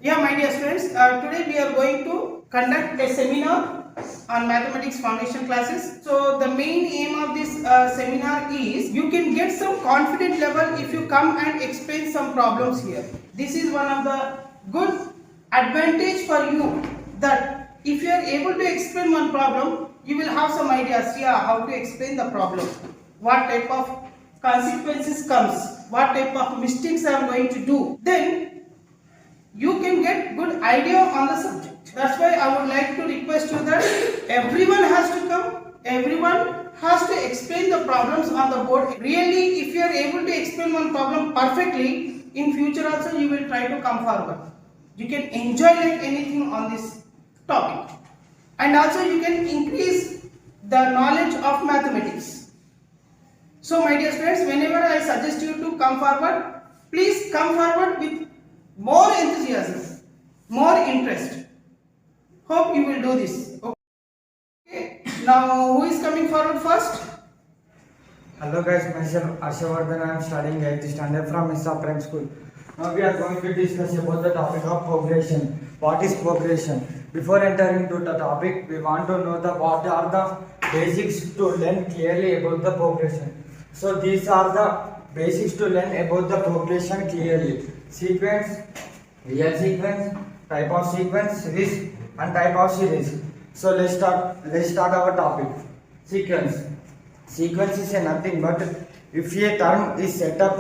Yeah, my dear students, today we are going to conduct a seminar on mathematics foundation classes. So the main aim of this seminar is you can get some confident level if you come and explain some problems here. This is one of the good advantage for you, that if you are able to explain one problem, you will have some ideas, how to explain the problem, what type of consequences comes, what type of mistakes I am going to do. Then you can get good idea on the subject. That's why I would like to request you that everyone has to come, everyone has to explain the problems on the board. Really, if you are able to explain one problem perfectly, in future also you will try to come forward. You can enjoy like anything on this topic, and also you can increase the knowledge of mathematics. So my dear students, whenever I suggest you to come forward, please come forward with more enthusiasm, more interest. Hope you will do this. Okay. Now, who is coming forward first? Hello guys, myself Ashavardhan. I am studying 8th standard from Issa Prime School. Now we are going to discuss about the topic of progression. What is progression? Before entering to the topic, we want to know what are the basics to learn clearly about the progression. So these are the basics to learn about the progression clearly. Sequence, real sequence, type of sequence, series and type of series. So let's start our topic. Sequence. Sequence is nothing but if a term is set up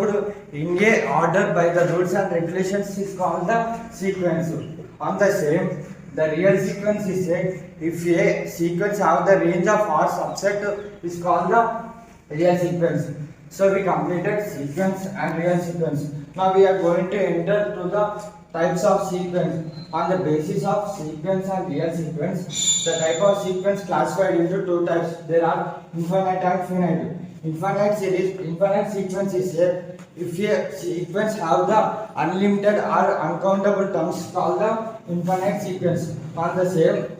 in a order by the rules and regulations is called the sequence. On the same, the real sequence is if a sequence have the range of R subset is called the real sequence. So we completed sequence and real sequence. Now we are going to enter to the types of sequence. On the basis of sequence and real sequence, the type of sequence classified into two types. There are infinite and finite. Infinite sequence is if a sequence have the unlimited or uncountable terms called the infinite sequence. On the same,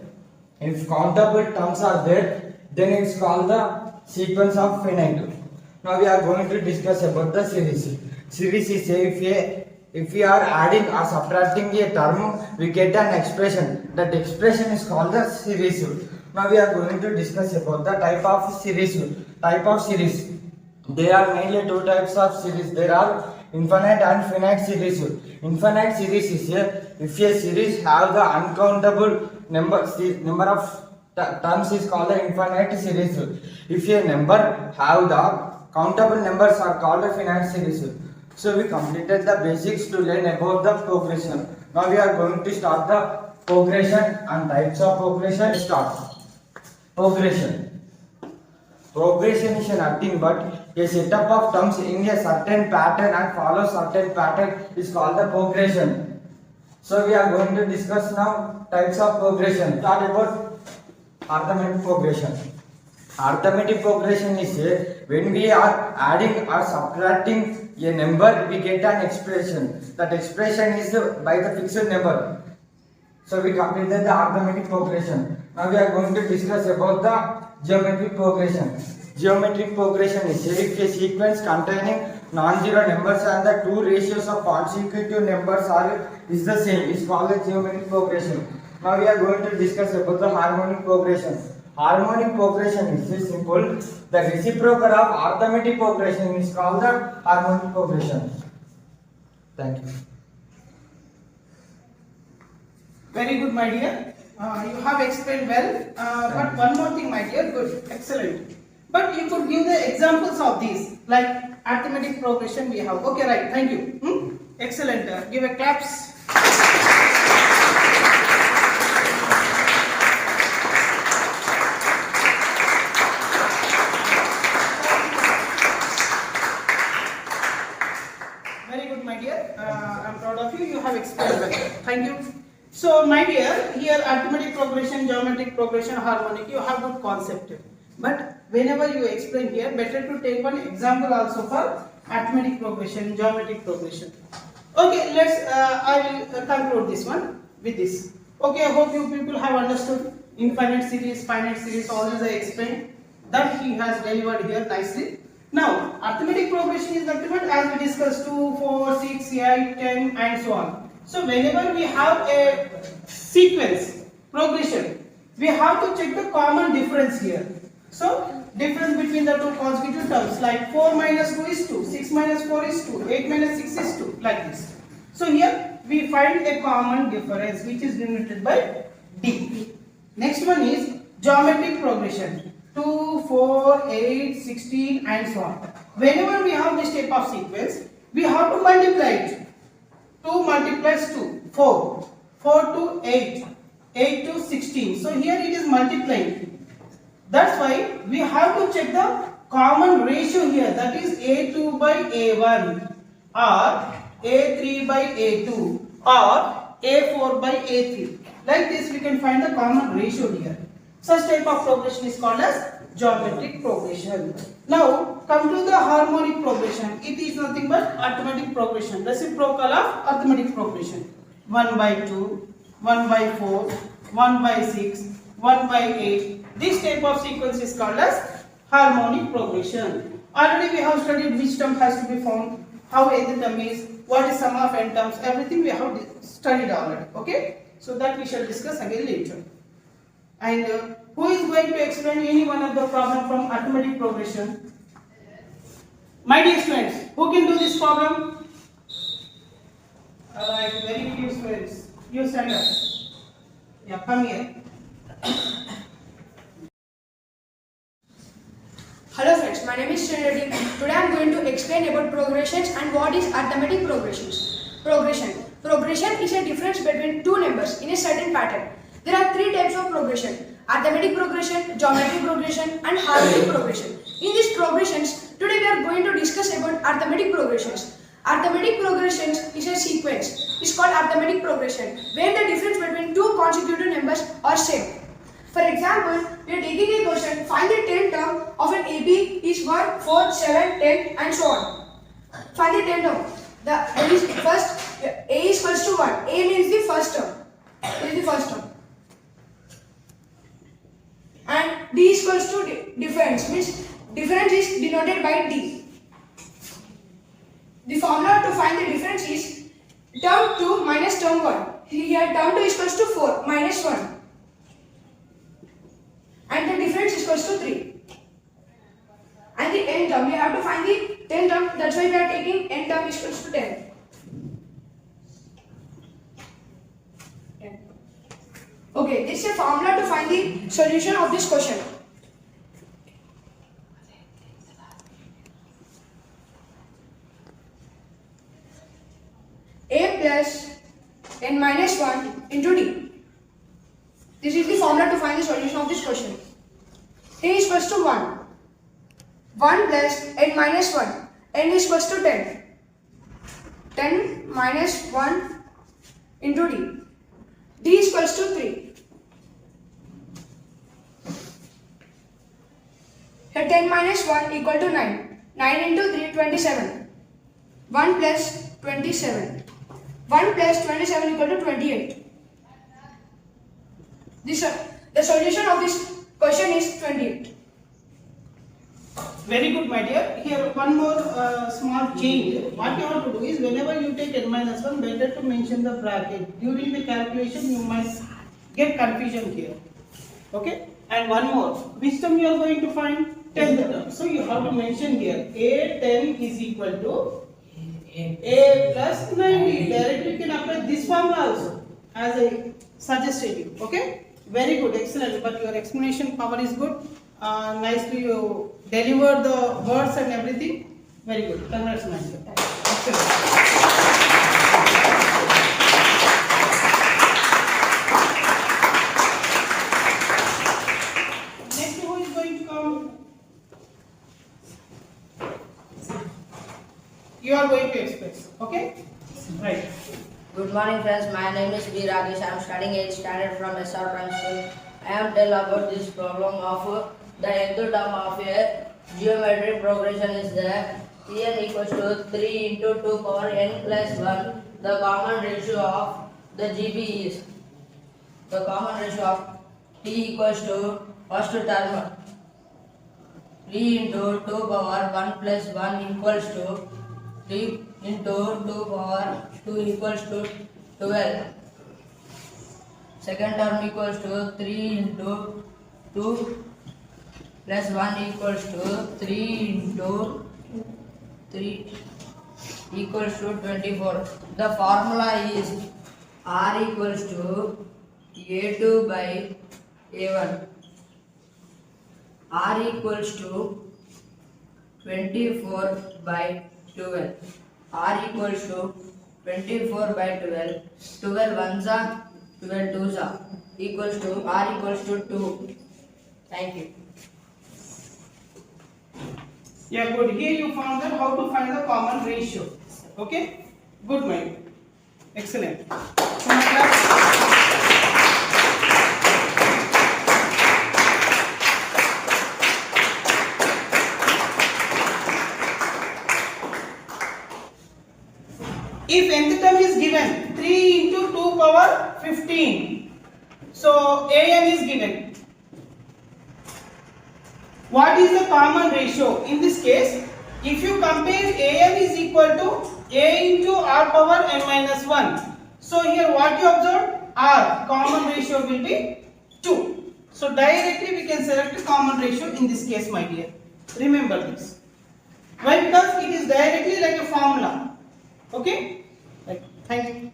if countable terms are there, then it's called the sequence of finite. Now we are going to discuss about the series. Series is if we are adding or subtracting a term, we get an expression. That expression is called the series. Now we are going to discuss about the type of series. Type of series. There are mainly two types of series. There are infinite and finite series. Infinite series is if a series have the uncountable number of terms is called the infinite series. If a number have the countable numbers are called the finite series. So we completed the basics to learn about the progression. Now we are going to start the progression and types of progression. Start. Progression. Progression is nothing but a setup of terms in a certain pattern and follow certain pattern is called the progression. So we are going to discuss now types of progression. Start about arithmetic progression. Arithmetic progression is when we are adding or subtracting a number, we get an expression. That expression is by the fixed number. So we completed the arithmetic progression. Now we are going to discuss about the geometric progression. Geometric progression is if a sequence containing non-zero numbers and the two ratios of consecutive numbers is the same, is called the geometric progression. Now we are going to discuss about the harmonic progression. Harmonic progression is simple. The reciprocal of arithmetic progression is called the harmonic progression. Thank you. Very good, my dear. You have explained well. But one more thing, my dear. Good, excellent. But you could give the examples of these, like arithmetic progression we have. Okay, right. Thank you. Excellent. Give a claps. Very good, my dear. I'm proud of you. You have explained well. Thank you. So, my dear, here arithmetic progression, geometric progression, harmonic, you have good concept. But whenever you explain here, better to take one example also for arithmetic progression, geometric progression. Okay, I will conclude this one with this. Okay, I hope you people have understood infinite series, finite series, all these I explained. That he has delivered here nicely. Now, arithmetic progression is nothing but as we discussed 2, 4, 6, 8, 10 and so on. So whenever we have a sequence progression, we have to check the common difference here. So difference between the two consecutive terms, like 4 minus 2 is 2, 6 minus 4 is 2, 8 minus 6 is 2, like this. So here we find a common difference which is denoted by D. Next one is geometric progression. 2, 4, 8, 16 and so on. Whenever we have this type of sequence, we have to multiply it. 2 multiplies 2, 4. 4 to 8. 8 to 16. So here it is multiplying. That's why we have to check the common ratio here. That is A2 by A1 or A3 by A2 or A4 by A3. Like this we can find the common ratio here. Such type of progression is called as geometric progression. Now come to the harmonic progression. It is nothing but arithmetic progression, reciprocal of arithmetic progression. 1 by 2, 1 by 4, 1 by 6, 1 by 8. This type of sequence is called as harmonic progression. Already we have studied which term has to be found, how nth term is, what is sum of n terms, everything we have studied already. Okay, so that we shall discuss again later. And who is going to explain any one of the problem from arithmetic progression? My dear students, who can do this problem? Alright, very few students. You stand up. Yeah, come here. Hello friends, my name is Srinidhi. Today I am going to explain about progressions and what is arithmetic progressions. Progression is a difference between two numbers in a certain pattern. There are three types of progression: arithmetic progression, geometric progression and harmonic progression. In these progressions, today we are going to discuss about arithmetic progressions. Arithmetic progressions is a sequence. It's called arithmetic progression, where the difference between two consecutive numbers are same. For example, we are taking a question, find the 10th term of an AB is 1, 4, 7, 10 and so on. Find the 10th term. A is first to 1. A means the first term. And D is equals to difference, means difference is denoted by D. The formula to find the difference is term 2 minus term 1. Here term 2 is equals to 4 minus 1. And the difference is equals to 3. And the n term, we have to find the 10 term, that's why we are taking n term is equals to 10. Okay, this is a formula to find the solution of this question. A plus n minus 1 into D. This is the formula to find the solution of this question. A is equals to 1. 1 plus n minus 1. N is equals to 10. 10 minus 1 into D. D is equals to 3. Here 10 minus 1 equal to 9. 9 into 3, 27. 1 plus 27. 1 plus 27 equal to 28. The solution of this question is 28. Very good, my dear. Here one more small change. What you have to do is, whenever you take n minus 1, better to mention the bracket. During the calculation, you must get confusion here. Okay? And one more. Which term you are going to find? 10th term. So you have to mention here. A10 is equal to A plus 90. Directly you can apply this formula also, as I suggested you. Okay? Very good, excellent. But your explanation power is good. Nicely you delivered the words and everything. Very good. Congrats, my dear. Excellent. Next, who is going to come? You are going to express. Okay? Right. Good morning friends, my name is B. Rakesh. I am studying 8th standard from SR Prime School. I am tell about this problem of the nth term of a geometric progression is that Cn equals to 3 into 2 power n plus 1. The common ratio of the GB is, the common ratio of T equals to first term 3 into 2 power 1 plus 1 equals to 3 into 2 power 2 equals to 12. Second term equals to 3 into 2 plus 1 equals to 3 into 3 equals to 24. The formula is R equals to A2 by A1. R equals to 24 by 12. R equals to 24 by 12. 12 ones are 12 twos are equals to R equals to 2. Thank you. Yeah, good. Here you found that how to find the common ratio. Okay, good, mind. Excellent. So my class. If nth term is given 3 into 2 power 15, so an is given. What is the common ratio? In this case, if you compare an is equal to a into r power n minus 1. So here what you observe? R, common ratio will be 2. So directly we can select the common ratio in this case, my dear. Remember this. Why? Because it is directly like a formula. Okay? Right. Thank you.